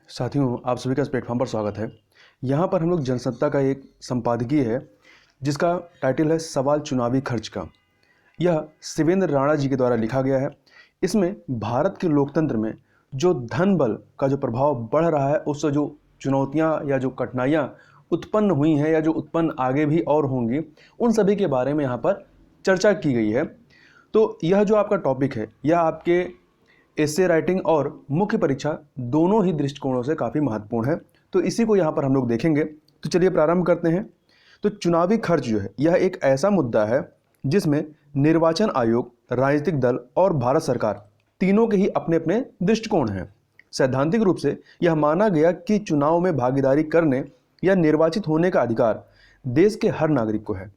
साथियों, आप सभी का इस प्लेटफॉर्म पर स्वागत है। यहाँ पर हम लोग जनसत्ता का एक संपादकीय है जिसका टाइटल है सवाल चुनावी खर्च का। यह शिवेंद्र राणा जी के द्वारा लिखा गया है। इसमें भारत के लोकतंत्र में जो धन बल का जो प्रभाव बढ़ रहा है, उससे जो चुनौतियाँ या जो कठिनाइयाँ उत्पन्न हुई हैं या जो उत्पन्न आगे भी और होंगी, उन सभी के बारे में यहाँ पर चर्चा की गई है। तो यह जो आपका टॉपिक है, यह आपके एसे राइटिंग और मुख्य परीक्षा दोनों ही दृष्टिकोणों से काफ़ी महत्वपूर्ण है। तो इसी को यहाँ पर हम लोग देखेंगे। तो चलिए प्रारंभ करते हैं। तो चुनावी खर्च जो है, यह एक ऐसा मुद्दा है जिसमें निर्वाचन आयोग, राजनीतिक दल और भारत सरकार तीनों के ही अपने अपने दृष्टिकोण हैं। सैद्धांतिक रूप से यह माना गया कि चुनाव में भागीदारी करने या निर्वाचित होने का अधिकार देश के हर नागरिक को है।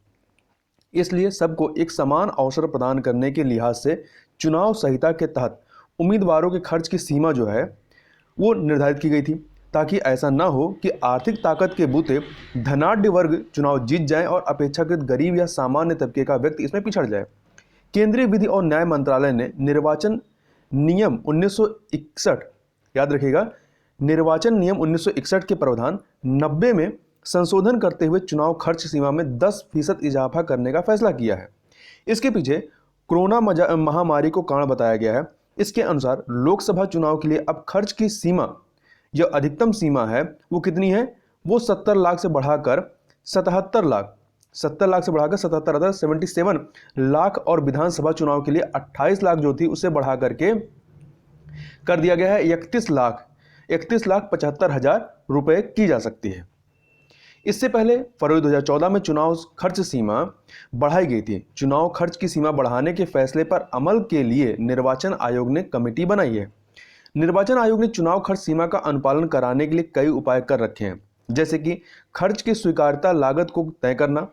इसलिए सबको एक समान अवसर प्रदान करने के लिहाज से चुनाव संहिता के तहत उम्मीदवारों के खर्च की सीमा जो है वो निर्धारित की गई थी, ताकि ऐसा ना हो कि आर्थिक ताकत के बूते धनाढ्य वर्ग चुनाव जीत जाए और अपेक्षाकृत गरीब या सामान्य तबके का व्यक्ति इसमें पिछड़ जाए। केंद्रीय विधि और न्याय मंत्रालय ने निर्वाचन नियम 1961, याद रखिएगा, निर्वाचन नियम 1961 के प्रावधान 90 में संशोधन करते हुए चुनाव खर्च सीमा में 10% इजाफा करने का फैसला किया है। इसके पीछे कोरोना महामारी को कारण बताया गया है। इसके अनुसार लोकसभा चुनाव के लिए अब खर्च की सीमा, जो अधिकतम सीमा है वो कितनी है, वो 70 लाख से बढ़ाकर 77 लाख, 70 लाख से बढ़ाकर 77 लाख और विधानसभा चुनाव के लिए 28 लाख जो थी उसे बढ़ा करके कर दिया गया है 31,75,000 रुपए की जा सकती है। इससे पहले फरवरी 2014 में चुनाव खर्च सीमा बढ़ाई गई थी। चुनाव खर्च की सीमा बढ़ाने के फैसले पर अमल के लिए निर्वाचन आयोग ने कमेटी बनाई है। निर्वाचन आयोग ने चुनाव खर्च सीमा का अनुपालन कराने के लिए कई उपाय कर रखे हैं, जैसे कि खर्च की स्वीकार्यता लागत को तय करना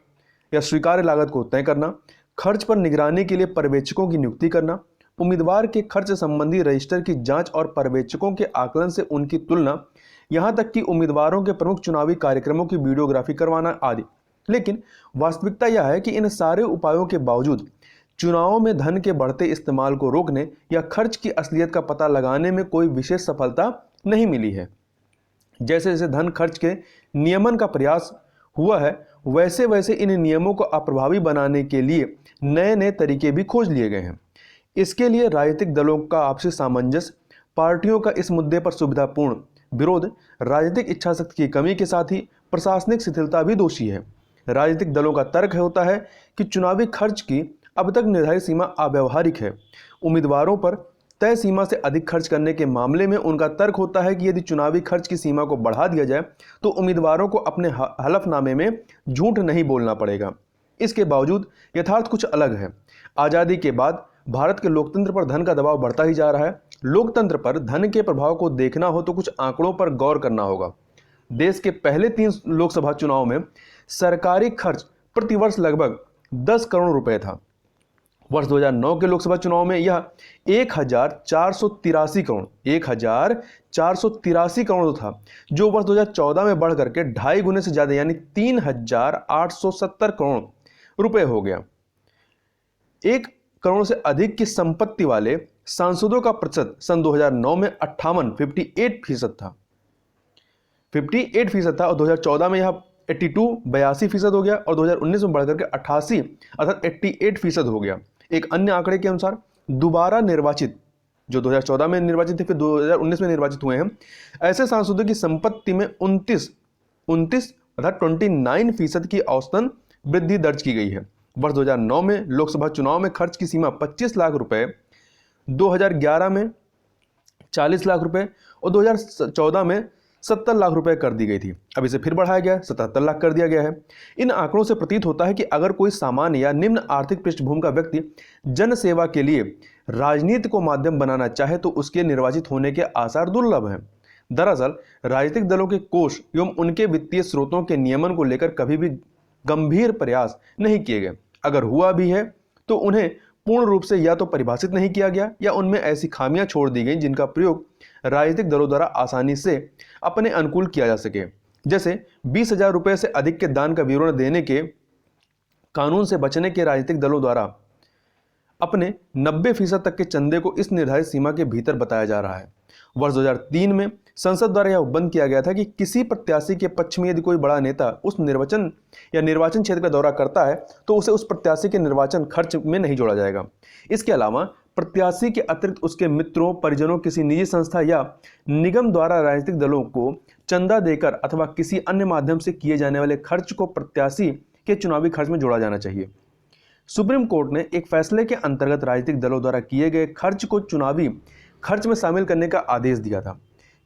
या स्वीकार्य लागत को तय करना, खर्च पर निगरानी के लिए पर्यवेक्षकों की नियुक्ति करना, उम्मीदवार के खर्च संबंधी रजिस्टर की जांच और पर्यवेक्षकों के आकलन से उनकी तुलना, यहाँ तक कि उम्मीदवारों के प्रमुख चुनावी कार्यक्रमों की वीडियोग्राफी करवाना आदि। लेकिन वास्तविकता यह है कि इन सारे उपायों के बावजूद चुनावों में धन के बढ़ते इस्तेमाल को रोकने या खर्च की असलियत का पता लगाने में कोई विशेष सफलता नहीं मिली है। जैसे जैसे धन खर्च के नियमन का प्रयास हुआ है, वैसे वैसे इन नियमों को अप्रभावी बनाने के लिए नए नए तरीके भी खोज लिए गए हैं। इसके लिए राजनीतिक दलों का आपसी सामंजस्य, पार्टियों का इस मुद्दे पर सुविधापूर्ण विरोध, राजनीतिक इच्छाशक्ति की कमी के साथ ही प्रशासनिक शिथिलता भी दोषी है। राजनीतिक दलों का तर्क होता है कि चुनावी खर्च की अब तक निर्धारित सीमा अव्यावहारिक है। उम्मीदवारों पर तय सीमा से अधिक खर्च करने के मामले में उनका तर्क होता है कि यदि चुनावी खर्च की सीमा को बढ़ा दिया जाए तो उम्मीदवारों को अपने हलफनामे में झूठ नहीं बोलना पड़ेगा। इसके बावजूद यथार्थ कुछ अलग है। आज़ादी के बाद भारत के लोकतंत्र पर धन का दबाव बढ़ता ही जा रहा है। लोकतंत्र पर धन के प्रभाव को देखना हो तो कुछ आंकड़ों पर गौर करना होगा। देश के पहले 3 लोकसभा चुनाव में सरकारी खर्च प्रतिवर्ष लगभग 10 करोड़ रुपए था। वर्ष 2009 के लोकसभा चुनाव में यह 1483 करोड़ था, जो वर्ष 2014 में बढ़ करके 2.5 गुने से ज्यादा यानी 3,870 करोड़ रुपए हो गया। 1 करोड़ से अधिक की संपत्ति वाले सांसदों का प्रतिशत सन 2009 में 58% था, 58% था, और 2014 में यह 82% हो गया और 2019 में बढ़कर के 88 अर्थात 88% हो गया। एक अन्य आंकड़े के अनुसार दोबारा निर्वाचित, जो 2014 में निर्वाचित थे फिर 2019 में निर्वाचित हुए हैं, ऐसे सांसदों की संपत्ति में 29 अर्थात 29% की औसतन वृद्धि दर्ज की गई है। वर्ष 2009 में लोकसभा चुनाव में खर्च की सीमा 25 लाख रुपए, 2011 में 40 लाख रुपए और 2014 में 70 लाख रुपए कर दी गई थी। अब इसे फिर बढ़ाया गया, 77 लाख कर दिया गया है। इन आंकड़ों से प्रतीत होता है कि अगर कोई सामान्य या निम्न आर्थिक पृष्ठभूमि का व्यक्ति जन सेवा के लिए राजनीति को माध्यम बनाना चाहे तो उसके निर्वाचित होने के आसार दुर्लभ हैं। दरअसल राजनीतिक दलों के कोष एवं उनके वित्तीय स्रोतों के नियमन को लेकर कभी भी गंभीर प्रयास नहीं किए गए। अगर हुआ भी है तो उन्हें पूर्ण रूप से या तो परिभाषित नहीं किया गया या उनमें ऐसी खामियां छोड़ दी गई जिनका प्रयोग राजनीतिक दलों द्वारा आसानी से अपने अनुकूल किया जा सके। जैसे 20,000 रुपए से अधिक के दान का विवरण देने के कानून से बचने के राजनीतिक दलों द्वारा अपने 90% तक के चंदे को इस निर्धारित सीमा के भीतर बताया जा रहा है। वर्ष 2003 में संसद द्वारा यह बंद किया गया था कि किसी प्रत्याशी के पक्ष में यदि कोई बड़ा नेता उस निर्वाचन क्षेत्र का दौरा करता है तो उसे उस प्रत्याशी के निर्वाचन खर्च में नहीं जोड़ा जाएगा। इसके अलावा प्रत्याशी के अतिरिक्त उसके मित्रों, परिजनों, किसी निजी संस्था या निगम द्वारा राजनीतिक दलों को चंदा देकर अथवा किसी अन्य माध्यम से किए जाने वाले खर्च को प्रत्याशी के चुनावी खर्च में जोड़ा जाना चाहिए। सुप्रीम कोर्ट ने एक फैसले के अंतर्गत राजनीतिक दलों द्वारा किए गए खर्च को चुनावी खर्च में शामिल करने का आदेश दिया था,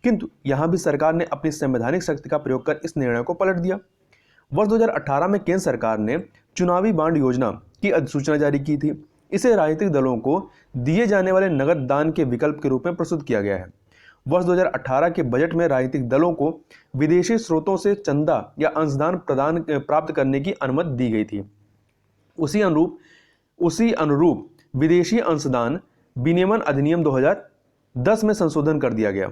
किंतु यहां भी सरकार ने अपनी संवैधानिक शक्ति का प्रयोग कर इस निर्णय को पलट दिया। वर्ष 2018 में केंद्र सरकार ने चुनावी बांड योजना की अधिसूचना जारी की थी। इसे राजनीतिक दलों को दिए जाने वाले नगद दान के विकल्प के रूप में प्रस्तुत किया गया है। वर्ष 2018 के बजट में राजनीतिक दलों को विदेशी स्रोतों से चंदा या अंशदान प्राप्त करने की अनुमति दी गई थी। उसी अनुरूप विदेशी अंशदान विनियमन अधिनियम 2010 में संशोधन कर दिया गया।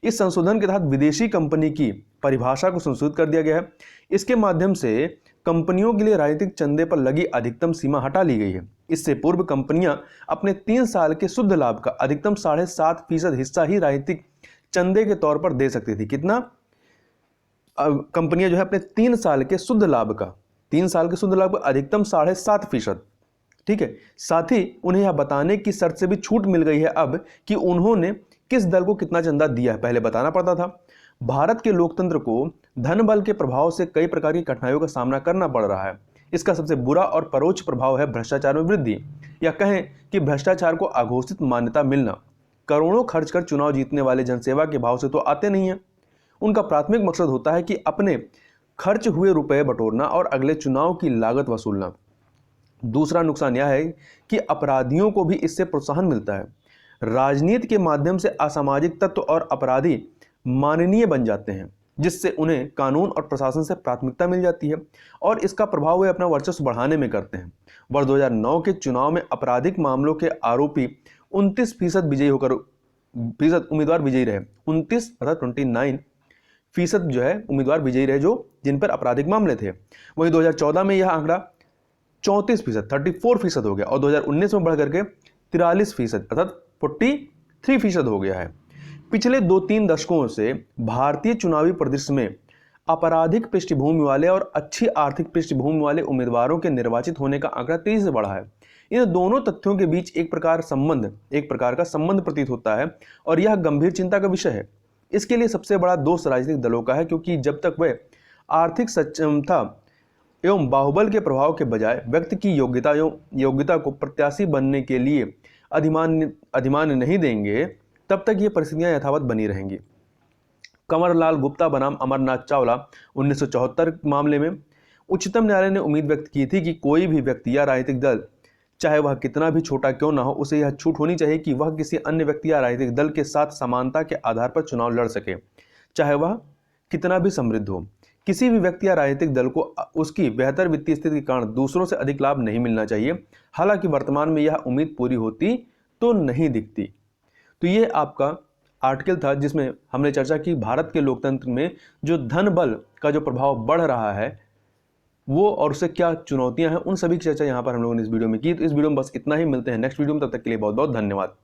इस संशोधन के तहत विदेशी कंपनी की परिभाषा को संशोधित कर दिया गया है। इसके माध्यम से कंपनियों के लिए राजनीतिक चंदे पर लगी अधिकतम सीमा हटा ली गई है। इससे पूर्व कंपनियां अपने 3 साल के शुद्ध लाभ का अधिकतम 7.5% हिस्सा ही राजनीतिक चंदे के तौर पर दे सकती थी। कितना? कंपनियां जो है अपने 3 साल के शुद्ध लाभ का अधिकतम 7.5%। ठीक है। साथ ही उन्हें यह बताने की शर्त से भी छूट मिल गई है अब कि उन्होंने किस दल को कितना चंदा दिया है, पहले बताना पड़ता था। भारत के लोकतंत्र को धन बल के प्रभाव से कई प्रकार की कठिनाइयों का सामना करना पड़ रहा है। इसका सबसे बुरा और परोक्ष प्रभाव है भ्रष्टाचार में वृद्धि, या कहें कि भ्रष्टाचार को अघोषित मान्यता मिलना। करोड़ों खर्च कर चुनाव जीतने वाले जनसेवा के भाव से तो आते नहीं हैं। उनका प्राथमिक मकसद होता है कि अपने खर्च हुए रुपए बटोरना और अगले चुनाव की लागत वसूलना। दूसरा नुकसान यह है कि अपराधियों को भी इससे प्रोत्साहन मिलता है। राजनीति के माध्यम से असामाजिक तत्व और अपराधी माननीय बन जाते हैं, जिससे उन्हें कानून और प्रशासन से प्राथमिकता मिल जाती है और इसका प्रभाव वे अपना वर्चस्व बढ़ाने में करते हैं। वर्ष 2009 के चुनाव में आपराधिक मामलों के आरोपी 29% उम्मीदवार विजयी रहे। 29% जो है उम्मीदवार विजयी रहे जो जिन पर आपराधिक मामले थे। वहीं 2014 में यह आंकड़ा 34% हो गया और 2019 में बढ़ करके 43% अर्थात 43% हो गया है। पिछले 2-3 दशकों से भारतीय चुनावी परिदृश्य में आपराधिक पृष्ठभूमि वाले और अच्छी आर्थिक पृष्ठभूमि वाले उम्मीदवारों के निर्वाचित होने का आंकड़ा तेजी से बढ़ा है। इन दोनों तथ्यों के बीच एक प्रकार का संबंध प्रतीत होता है और यह गंभीर चिंता का विषय है। इसके लिए सबसे बड़ा दोष राजनीतिक दलों का है, क्योंकि जब तक वे आर्थिक सक्षमता एवं बाहुबल के प्रभाव के बजाय व्यक्ति की योग्यता को प्रत्याशी बनने के लिए अधिमान्य नहीं देंगे, तब तक ये परिस्थितियां यथावत बनी रहेंगी। कंवरलाल गुप्ता बनाम अमरनाथ चावला 1974 मामले में उच्चतम न्यायालय ने उम्मीद व्यक्त की थी कि कोई भी व्यक्ति या राजनीतिक दल, चाहे वह कितना भी छोटा क्यों ना हो, उसे यह छूट होनी चाहिए कि वह किसी अन्य व्यक्ति या राजनीतिक दल के साथ समानता के आधार पर चुनाव लड़ सके, चाहे वह कितना भी समृद्ध हो। किसी भी व्यक्ति या राजनीतिक दल को उसकी बेहतर वित्तीय स्थिति के कारण दूसरों से अधिक लाभ नहीं मिलना चाहिए। हालांकि वर्तमान में यह उम्मीद पूरी होती तो नहीं दिखती। तो ये आपका आर्टिकल था जिसमें हमने चर्चा की भारत के लोकतंत्र में जो धन बल का जो प्रभाव बढ़ रहा है वो और उससे क्या चुनौतियां हैं, उन सभी की चर्चा यहाँ पर हम लोगों ने इस वीडियो में की। तो इस वीडियो में बस इतना ही। मिलते हैं नेक्स्ट वीडियो में, तब तक के लिए बहुत बहुत धन्यवाद।